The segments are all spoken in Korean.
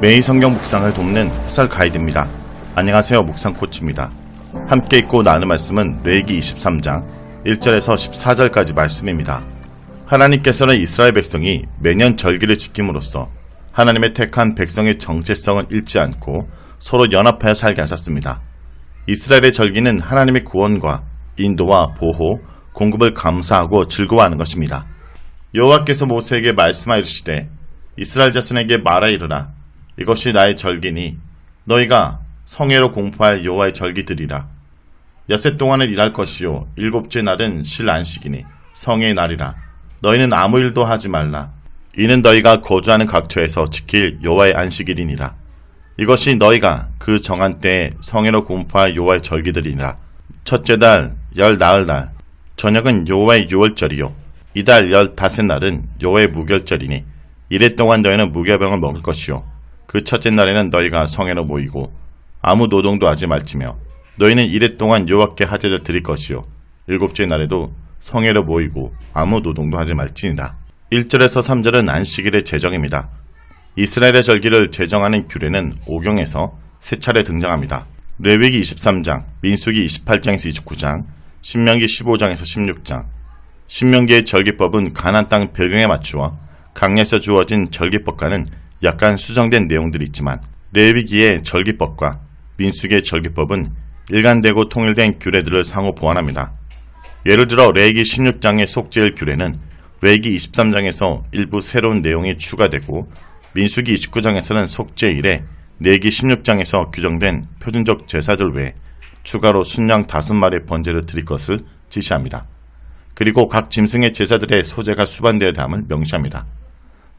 매일 성경 묵상을 돕는 해설 가이드입니다. 안녕하세요. 묵상 코치입니다. 함께 읽고 나눌 말씀은 레위기 23장 1절에서 14절까지 말씀입니다. 하나님께서는 이스라엘 백성이 매년 절기를 지킴으로써 하나님의 택한 백성의 정체성을 잃지 않고 서로 연합하여 살게 하셨습니다. 이스라엘의 절기는 하나님의 구원과 인도와 보호, 공급을 감사하고 즐거워하는 것입니다. 여호와께서 모세에게 말씀하여 이르시되 이스라엘 자손에게 말하 이르라. 이것이 나의 절기니 너희가 성회로 공포할 여호와의 절기들이라. 엿새 동안은 일할 것이요 일곱째 날은 실 안식이니 성회의 날이라. 너희는 아무 일도 하지 말라. 이는 너희가 거주하는 각처에서 지킬 여호와의 안식일이니라. 이것이 너희가 그 정한 때에 성회로 공포할 여호와의 절기들이니라. 첫째 달 열 나흘 날 저녁은 여호와의 유월절이요 이달 15날은 여호와의 무결절이니 이래 동안 너희는 무교병을 먹을 것이요 그 첫째 날에는 너희가 성회로 모이고 아무 노동도 하지 말지며 너희는 이래 동안 여호와께 하제를 드릴 것이요 일곱째 날에도 성회로 모이고 아무 노동도 하지 말지니라. 1절에서 3절은 안식일의 제정입니다. 이스라엘의 절기를 제정하는 규례는 오경에서 세 차례 등장합니다. 레위기 23장, 민수기 28장에서 29장, 신명기 15장에서 16장. 신명기의 절기법은 가나안 땅 배경에 맞추어 강야에서 주어진 절기법과는 약간 수정된 내용들이 있지만 레위기의 절기법과 민수기의 절기법은 일관되고 통일된 규례들을 상호 보완합니다. 예를 들어 레위기 16장의 속죄일 규례는 레위기 23장에서 일부 새로운 내용이 추가되고 민수기 29장에서는 속죄일에 레위기 16장에서 규정된 표준적 제사들 외에 추가로 순양 5마리의 번제를 드릴 것을 지시합니다. 그리고 각 짐승의 제사들의 소재가 수반되어야 함을 명시합니다.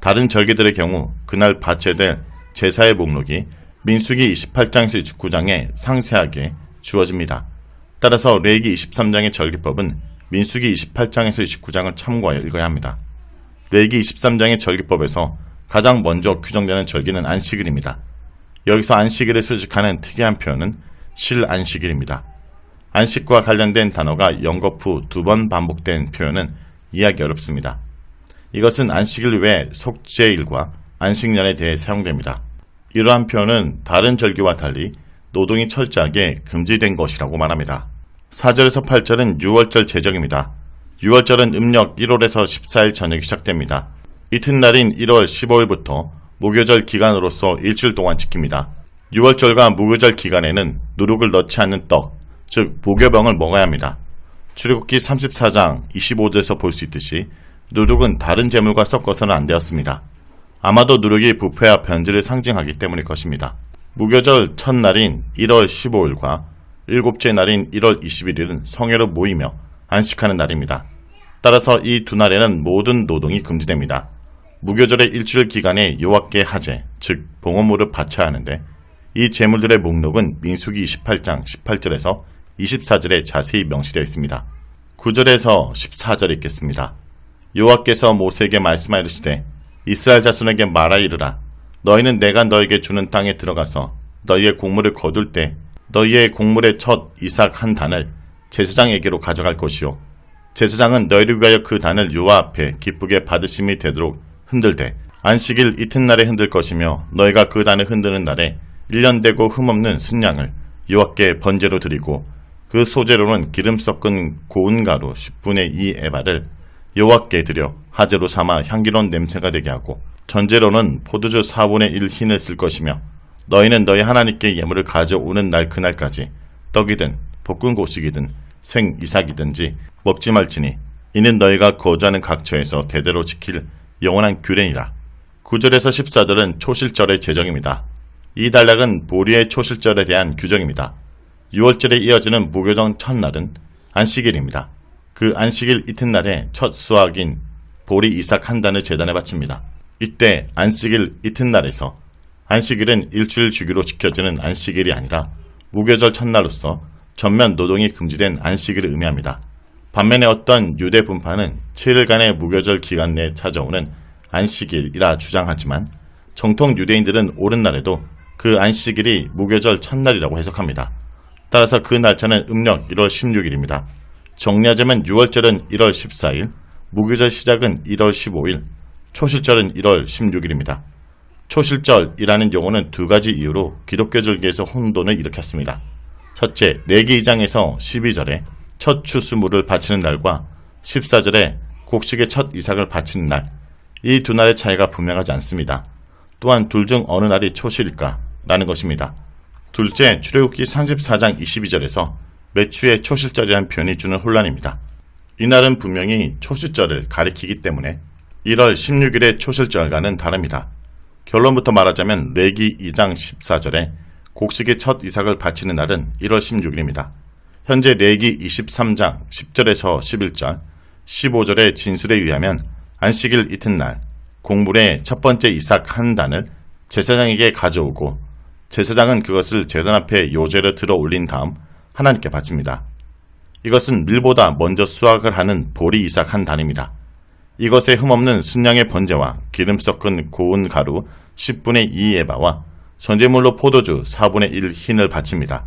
다른 절기들의 경우 그날 바쳐될 제사의 목록이 민수기 28장에서 29장에 상세하게 주어집니다. 따라서 레위기 23장의 절기법은 민수기 28장에서 29장을 참고하여 읽어야 합니다. 레위기 23장의 절기법에서 가장 먼저 규정되는 절기는 안식일입니다. 여기서 안식일을 수식하는 특이한 표현은 실 안식일입니다. 안식과 관련된 단어가 영겁 후 2번 반복된 표현은 이해하기 어렵습니다. 이것은 안식일 외에 속죄일과 안식년에 대해 사용됩니다. 이러한 표현은 다른 절기와 달리 노동이 철저하게 금지된 것이라고 말합니다. 4절에서 8절은 유월절 제정입니다. 유월절은 음력 1월에서 14일 저녁이 시작됩니다. 이튿날인 1월 15일부터 무교절 기간으로서 일주일 동안 지킵니다. 유월절과 무교절 기간에는 누룩을 넣지 않는 떡, 즉 무교병을 먹어야 합니다. 출애굽기 34장 25절에서 볼 수 있듯이 누룩은 다른 제물과 섞어서는 안 되었습니다. 아마도 누룩이 부패와 변질을 상징하기 때문일 것입니다. 무교절 첫날인 1월 15일과 일곱째 날인 1월 21일은 성회로 모이며 안식하는 날입니다. 따라서 이 두 날에는 모든 노동이 금지됩니다. 무교절의 일주일 기간에 여호와께 하제, 즉 봉헌물을 바쳐야 하는데 이 제물들의 목록은 민수기 28장 18절에서 24절에 자세히 명시되어 있습니다. 9절에서 14절 읽겠습니다. 여호와께서 모세에게 말씀하여 이르시되 이스라엘 자손에게 말하 이르라. 너희는 내가 너에게 주는 땅에 들어가서 너희의 곡물을 거둘 때 너희의 곡물의 첫 이삭 한 단을 제사장에게로 가져갈 것이요 제사장은 너희를 위하여 그 단을 여호와 앞에 기쁘게 받으심이 되도록 흔들되 안식일 이튿날에 흔들 것이며 너희가 그 단을 흔드는 날에 1년 되고 흠없는 순양을 여호와께 번제로 드리고 그 소재로는 기름 섞은 고운 가루 10분의 2 에바를 여호와께 드려 하제로 삼아 향기로운 냄새가 되게 하고 전제로는 포도주 4분의 1 흰을 쓸 것이며 너희는 너희 하나님께 예물을 가져오는 날 그날까지 떡이든 볶은 곡식이든 생 이삭이든지 먹지 말지니 이는 너희가 거주하는 각처에서 대대로 지킬 영원한 규례니라. 9절에서 14절은 초실절의 제정입니다. 이 단락은 보리의 초실절에 대한 규정입니다. 6월절에 이어지는 무교정 첫날은 안식일입니다. 그 안식일 이튿날에 첫 수확인 보리 이삭 한 단을 제단에 바칩니다. 이때 안식일 이튿날에서 안식일은 일주일 주기로 지켜지는 안식일이 아니라 무교절 첫날로서 전면 노동이 금지된 안식일을 의미합니다. 반면에 어떤 유대 분파는 7일간의 무교절 기간 내에 찾아오는 안식일이라 주장하지만 정통 유대인들은 오른날에도 그 안식일이 무교절 첫날이라고 해석합니다. 따라서 그 날짜는 음력 1월 16일입니다. 정리하자면 6월절은 1월 14일, 무교절 시작은 1월 15일, 초실절은 1월 16일입니다. 초실절이라는 용어는 두 가지 이유로 기독교 절기에서 혼돈을 일으켰습니다. 첫째, 레기 2장에서 12절에 첫 추수물을 바치는 날과 14절에 곡식의 첫 이삭을 바치는 날, 이 두 날의 차이가 분명하지 않습니다. 또한 둘 중 어느 날이 초실일까? 라는 것입니다. 둘째, 출애굽기 34장 22절에서 매추의 초실절이라는 표현이 주는 혼란입니다. 이날은 분명히 초실절을 가리키기 때문에 1월 16일의 초실절과는 다릅니다. 결론부터 말하자면 레기 2장 14절에 곡식의 첫 이삭을 바치는 날은 1월 16일입니다. 현재 레기 23장 10절에서 11절, 15절의 진술에 의하면 안식일 이튿날 곡물의 첫 번째 이삭 한 단을 제사장에게 가져오고 제사장은 그것을 제단 앞에 요제로 들어 올린 다음 하나님께 바칩니다. 이것은 밀보다 먼저 수확을 하는 보리 이삭 한 단입니다. 이것에 흠없는 순양의 번제와 기름 섞은 고운 가루 10분의 2 에바와 전제물로 포도주 4분의 1 흰을 바칩니다.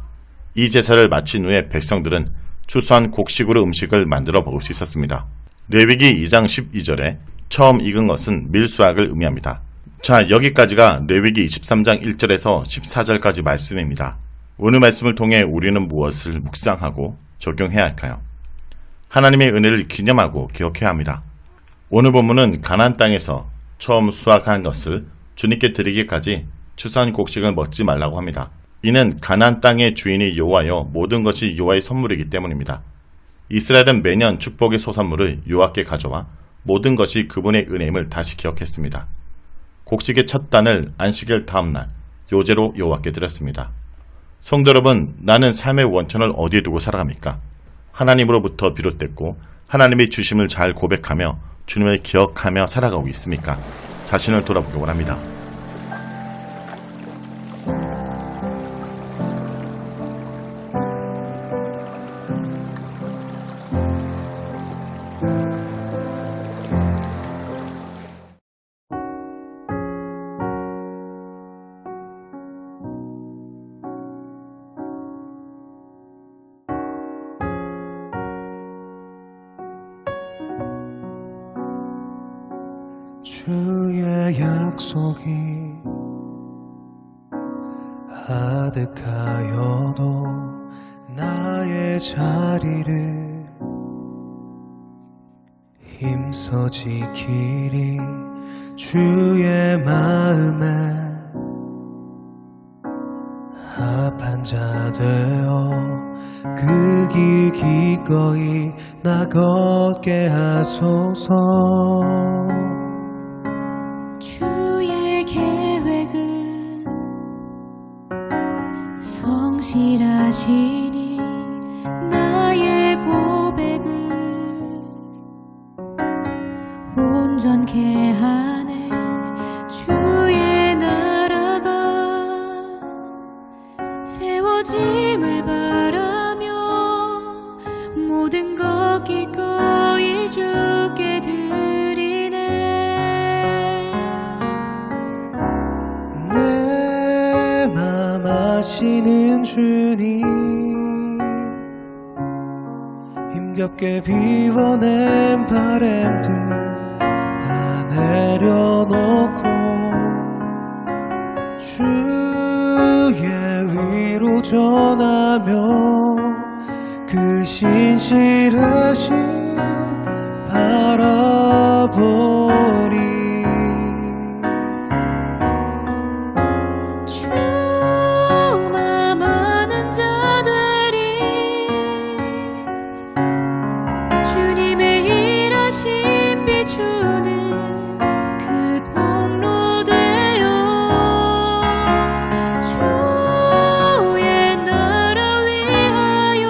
이 제사를 마친 후에 백성들은 추수한 곡식으로 음식을 만들어 먹을 수 있었습니다. 레위기 2장 12절에 처음 익은 것은 밀수확을 의미합니다. 자, 여기까지가 레위기 23장 1절에서 14절까지 말씀입니다. 오늘 말씀을 통해 우리는 무엇을 묵상하고 적용해야 할까요? 하나님의 은혜를 기념하고 기억해야 합니다. 오늘 본문은 가나안 땅에서 처음 수확한 것을 주님께 드리기까지 추수한 곡식을 먹지 말라고 합니다. 이는 가나안 땅의 주인이 여호와여 모든 것이 여호와의 선물이기 때문입니다. 이스라엘은 매년 축복의 소산물을 여호와께 가져와 모든 것이 그분의 은혜임을 다시 기억했습니다. 곡식의 첫 단을 안식일 다음날 요제로 여호와께 드렸습니다. 성도 여러분, 나는 삶의 원천을 어디에 두고 살아갑니까? 하나님으로부터 비롯됐고 하나님의 주심을 잘 고백하며 주님을 기억하며 살아가고 있습니까? 자신을 돌아보기 원합니다. 주의 약속이 아득하여도 나의 자리를 힘써 지키리. 주의 마음에 합한 자 되어 그 길 기꺼이 나 걷게 하소서. 주의 계획은 성실하시니 나의 고백을 온전케 하네. 주의 나라가 세워짐을 바라며 모든 것 기꺼이 주께 드리네. 내 맘 아시는 주님, 힘겹게 비워낸 바램들 다 내려놓고 주의 위로 전하며 그 신실하심 바라보리. 주만 아는 자 되리. 주님의 일하심 비추는 그 통로 되어 주의 나라 위하여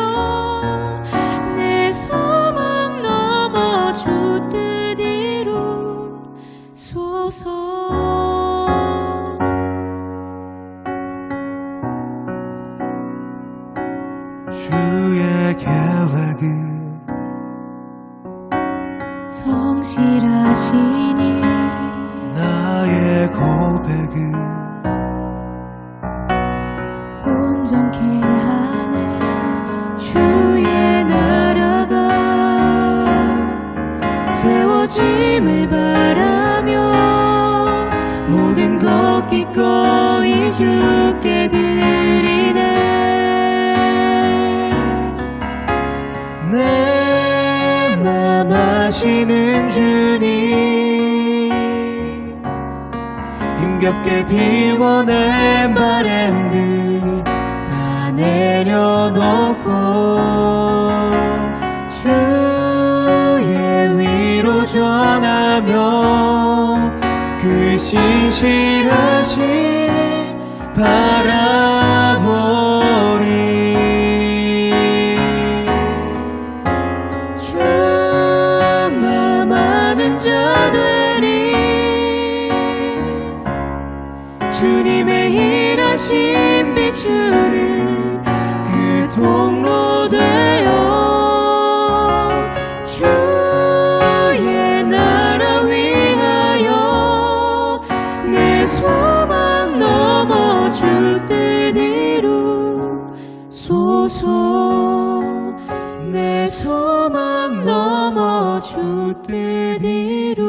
내 소망 넘어 주 뜻 이루소서. 주의 계획은 성실하시니 나의 고백을 온전케 하네. 주의 나라가 세워짐을 바라며 모든 것 주께 드리네. 내 맘 아시는 주님, 힘겹게 비워낸 바람들 다 내려놓고 주의 위로 전하며 그 신실하신 바라보리. 주만 아는 자 되리. 주님의 일하심 비추는 그 통로 되어 주의 나라 위하여 내 소망 넘어 주 뜻 이루소서. 내 소망 넘어 주 뜻 이루